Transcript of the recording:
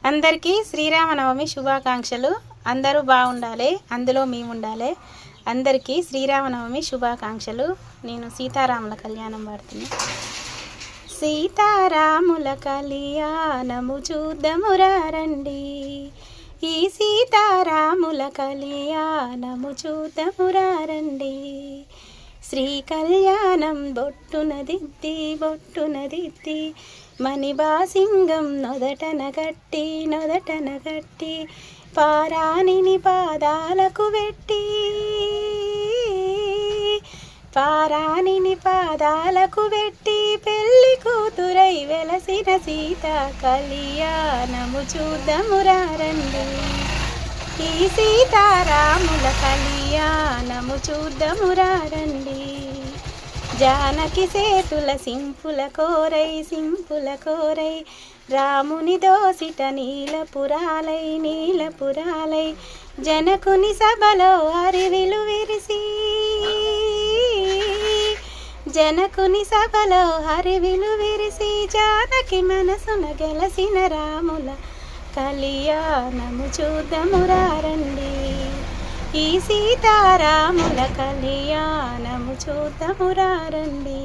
అందరికీ శ్రీరామనవమి శుభాకాంక్షలు. అందరూ బాగుండాలి, అందులో మేము ఉండాలి. అందరికీ శ్రీరామనవమి శుభాకాంక్షలు. నేను సీతారాముల కళ్యాణం పాడుతున్నా. సీతారాముల కళ్యాణము చూద్దామురా రండి, ఈ సీతారాముల కళ్యాణము చూద్దామురా రండి. శ్రీ కళ్యాణం బొట్టున దిద్ది మణిబాసింగం నొదటన గట్టి పారాణిని పాదాలకు పెట్టి పెళ్లి కూతురై వెలసిన సీత కళ్యాణము చూద్దామురా రండి, ఈ సీతారాముల కళ్యాణము చూద్దామురా రండి. జానకి సేతుల సింపుల కోరై రాముని దోసిట నీలపురాలై జనకుని సభలో హరివిలు విరిసి జానకి మనసున గెలసిన రాముల కళ్యాణము చూద్దామురా రండి, ఈ సీతారాముల కళ్యాణము చూద్దామురా రండి.